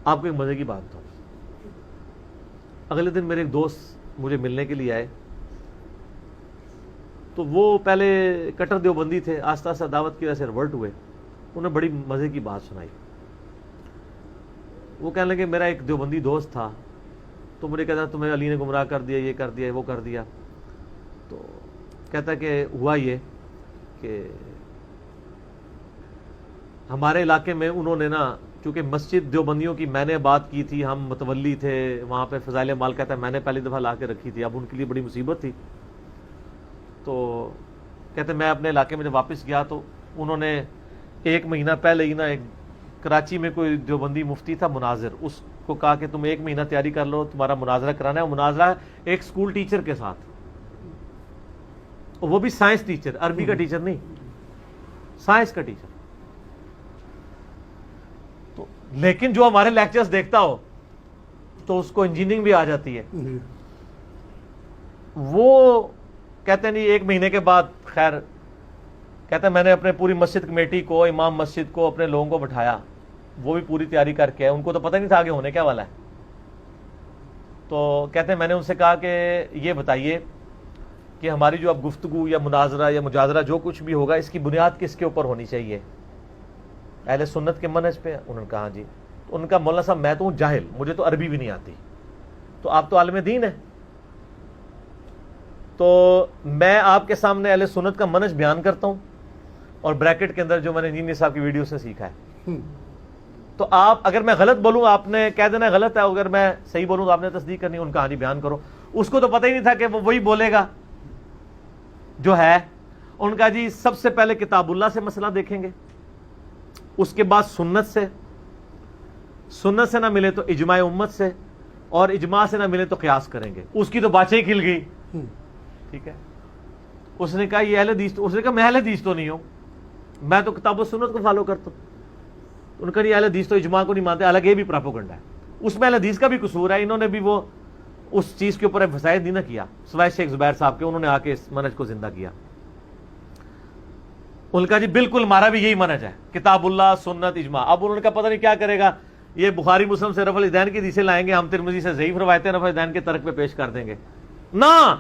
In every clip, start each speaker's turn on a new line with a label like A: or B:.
A: آپ کو ایک مزے کی بات بتاؤں. اگلے دن میرے ایک دوست مجھے ملنے کے لیے آئے, تو وہ پہلے کٹر دیوبندی تھے, آہستہ آہستہ دعوت کی وجہ سے ریورٹ ہوئے. انہوں نے بڑی مزے کی بات سنائی. وہ کہنے لگے میرا ایک دیوبندی دوست تھا, تو مجھے کہتا تمہیں علی نے گمراہ کر دیا, یہ کر دیا, وہ کر دیا. تو کہتا کہ ہوا یہ کہ ہمارے علاقے میں انہوں نے نا, چونکہ مسجد دیوبندیوں کی میں نے بات کی تھی, ہم متولی تھے وہاں پہ, فضائل مال کہتا ہے میں نے پہلی دفعہ لا کے رکھی تھی, اب ان کے لیے بڑی مصیبت تھی. تو کہتے میں اپنے علاقے میں جب واپس گیا تو انہوں نے 1 مہینہ پہلے ہی نا, ایک کراچی میں کوئی دیوبندی مفتی تھا مناظر, اس کو کہا کہ تم 1 مہینہ تیاری کر لو, تمہارا مناظرہ کرانا ہے. مناظرہ ایک اسکول ٹیچر کے ساتھ, وہ بھی سائنس ٹیچر, عربی کا ٹیچر نہیں, سائنس کا ٹیچر. تو لیکن جو ہمارے لیکچرز دیکھتا ہو تو اس کو انجینئرنگ بھی آ جاتی ہے. وہ کہتے نہیں 1 مہینے کے بعد, خیر کہتے ہیں میں نے اپنے پوری مسجد کمیٹی کو, امام مسجد کو, اپنے لوگوں کو بٹھایا, وہ بھی پوری تیاری کر کے, ان کو تو پتہ نہیں تھا آگے ہونے کیا والا ہے. تو کہتے ہیں میں نے ان سے کہا کہ یہ بتائیے کہ ہماری جو اب گفتگو یا مناظرہ یا مجادلہ جو کچھ بھی ہوگا, اس کی بنیاد کس کے اوپر ہونی چاہیے, اہل سنت کے منہج پہ؟ انہوں نے کہا ہاں جی. تو ان کا مولانا صاحب میں تو ہوں جاہل, مجھے تو عربی بھی نہیں آتی, تو آپ تو عالم دین ہیں, تو میں آپ کے سامنے اہل سنت کا منہج بیان کرتا ہوں, اور بریکٹ کے اندر جو میں نے انجینئر صاحب کی ویڈیو سے سیکھا ہے. تو آپ اگر میں غلط بولوں آپ نے کہہ دینا غلط ہے, اگر میں صحیح بولوں تو آپ نے تصدیق کرنی. ان کا ہاں جی بیان کرو. اس کو تو پتہ ہی نہیں تھا کہ وہ وہی بولے گا جو ہے. ان کا جی سب سے پہلے کتاب اللہ سے مسئلہ دیکھیں گے, اس کے بعد سنت سے, سنت سے نہ ملے تو اجماع امت سے, اور اجماع سے نہ ملے تو قیاس کریں گے. اس کی تو باتیں ہی کھل گئی. ٹھیک ہے, اس نے کہا یہ اہل حدیث, اس نے کہا میں اہل حدیث تو نہیں ہوں, میں تو کتاب و سنت کو فالو کرتا ہوں. ان کا یہ اہل حدیث تو اجماع کو نہیں مانتے, حالانکہ یہ بھی پراپوگنڈا ہے. اس میں اہل حدیث کا بھی قصور ہے, انہوں نے بھی وہ اس چیز کے اوپر ایمفسائز نہیں نہ کیا, سوائے شیخ زبیر صاحب کے, انہوں نے آ کے اس منہج کو زندہ کیا. ان کا جی بالکل ہمارا بھی یہی منہج ہے, کتاب اللہ, سنت, اجماع. اب انہوں نے کہا پتہ نہیں کیا کرے گا, یہ بخاری مسلم سے رفع الیدین کی حدیثیں لائیں گے, ہم ترمذی سے ضعیف روایتیں رفع الیدین کے ترک پہ پیش کر دیں گے. نہ,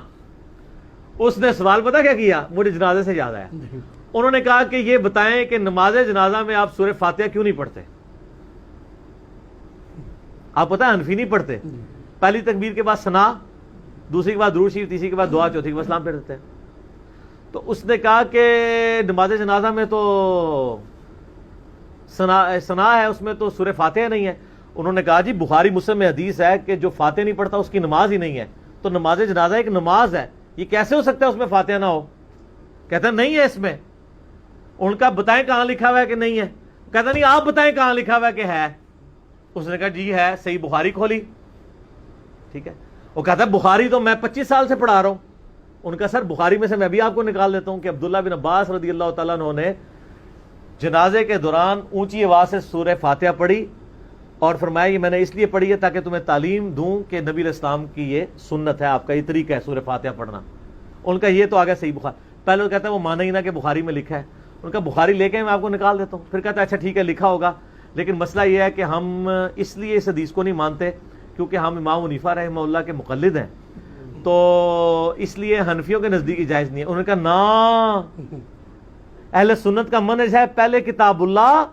A: اس نے سوال پتہ کیا کیا, مجھے جنازے سے یاد آیا. انہوں نے کہا کہ یہ بتائیں کہ نماز جنازہ میں آپ سورہ فاتحہ کیوں نہیں پڑھتے؟ آپ پتہ حنفی نہیں پڑھتے, پہلی تکبیر کے بعد ثنا, دوسری کے بعد درود شریف, تیسری کے بعد دعا, چوتھی کے بعد سلام پھیر دیتے ہیں. تو اس نے کہا کہ نماز جنازہ میں تو ثنا ہے, اس میں تو سورہ فاتحہ نہیں ہے. انہوں نے کہا جی بخاری مسلم میں حدیث ہے کہ جو فاتحہ نہیں پڑھتا اس کی نماز ہی نہیں ہے, تو نماز جنازہ ایک نماز ہے, یہ کیسے ہو سکتا ہے اس میں فاتحہ نہ ہو؟ کہتا نہیں ہے اس میں. ان کا بتائیں کہاں لکھا ہوا ہے کہ نہیں ہے؟ کہتا نہیں آپ بتائیں کہاں لکھا ہوا ہے کہ ہے. اس نے کہا جی ہے, صحیح بخاری کھولی. ٹھیک ہے, وہ کہتا ہے بخاری تو میں 25 سال سے پڑھا رہا ہوں. ان کا سر بخاری میں سے میں بھی آپ کو نکال دیتا ہوں کہ عبداللہ بن عباس رضی اللہ تعالیٰ عنہ نے جنازے کے دوران اونچی آواز سے سورہ فاتحہ پڑھی, اور فرمایا یہ میں نے اس لیے پڑھی ہے تاکہ تمہیں تعلیم دوں کہ نبی علیہ السلام کی یہ سنت ہے, آپ کا یہ طریقہ ہے سورہ فاتحہ پڑھنا. ان کا یہ تو آ گیا صحیح بخاری. پہلے وہ کہتا ہے وہ مانا ہی نہ کہ بخاری میں لکھا ہے. ان کا بخاری لے کے میں آپ کو نکال دیتا ہوں. پھر کہتا ہے اچھا ٹھیک ہے لکھا ہوگا, لیکن مسئلہ یہ ہے کہ ہم اس لیے اس حدیث کو نہیں مانتے کیونکہ ہم امام حنیفہ رحمہ اللہ کے مقلد ہیں, تو اس لیے حنفیوں کے نزدیک جائز نہیں ہے. انہوں نے کہا نا, اہل سنت کا منہج ہے پہلے کتاب اللہ,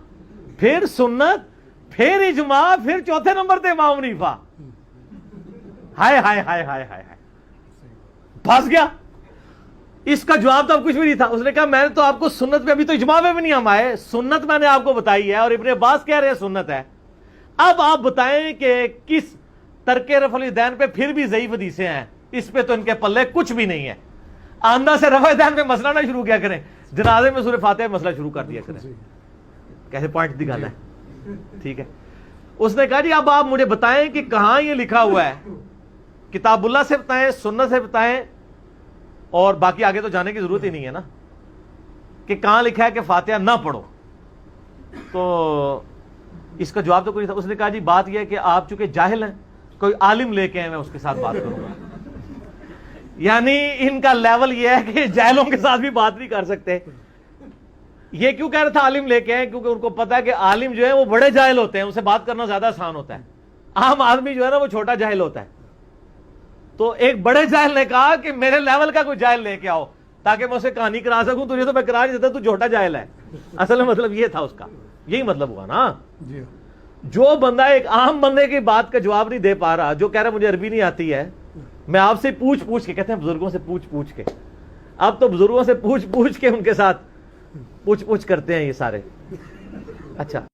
A: پھر سنت, پھر اجماع, پھر چوتھے نمبر پہ امام حنیفہ. ہائے ہائے ہائے ہائے ہائے, پھنس گیا. اس کا جواب تو اب کچھ بھی نہیں تھا. اس نے کہا میں نے تو آپ کو سنت پہ, ابھی تو اجماع پہ بھی نہیں ہم آئے, سنت میں نے آپ کو بتائی ہے, اور ابن عباس کہہ رہے ہیں سنت ہے. اب آپ بتائیں کہ کس ترک رفع الیدین پہ پھر بھی ضعیف حدیثیں ہیں, اس پہ تو ان کے پلے کچھ بھی نہیں ہے. آندہ سے رفع الیدین پہ مسئلہ نہ شروع کیا کریں, جنازے میں سورہ فاتحہ مسئلہ شروع کر دیا کریں. کیسے پوائنٹ دی گل ہے. ٹھیک ہے, اس نے کہا جی اب آپ مجھے بتائیں کہ کہاں یہ لکھا ہوا ہے, کتاب اللہ سے بتائیں, سنت سے بتائیں, اور باقی آگے تو جانے کی ضرورت ہی نہیں ہے نا کہ کہاں لکھا ہے کہ فاتحہ نہ پڑھو. تو اس کا جواب تو کوئی نہیں تھا. اس نے کہا جی بات یہ ہے کہ آپ چونکہ جاہل ہیں, کوئی عالم لے کے آئے, میں اس کے ساتھ بات کروں گا. یعنی ان کا لیول یہ ہے کہ جاہلوں کے ساتھ بھی بات نہیں کر سکتے. یہ کیوں کہہ رہا تھا عالم لے کے آئے؟ کیونکہ ان کو پتا ہے کہ عالم جو ہے وہ بڑے جاہل ہوتے ہیں، ان سے بات کرنا زیادہ آسان ہوتا ہے. عام آدمی جو ہے نا وہ چھوٹا جاہل ہوتا ہے. تو ایک بڑے جاہل نے کہا کہ میرے لیول کا کوئی جاہل لے کے آؤ تاکہ میں اسے کہانی کرا سکوں. تجھے تو میں کرا نہیں دیتا، تو چھوٹا جاہل ہے. اصل میں مطلب یہ تھا اس کا، یہی مطلب ہوا نا. جو بندہ ایک عام بندے کی بات کا جواب نہیں دے پا رہا، جو کہہ رہا مجھے عربی نہیں آتی ہے، میں آپ سے پوچھ کے، کہتے ہیں بزرگوں سے پوچھ کے، اب تو بزرگوں سے پوچھ کے ان کے ساتھ پوچھ کرتے ہیں یہ سارے. اچھا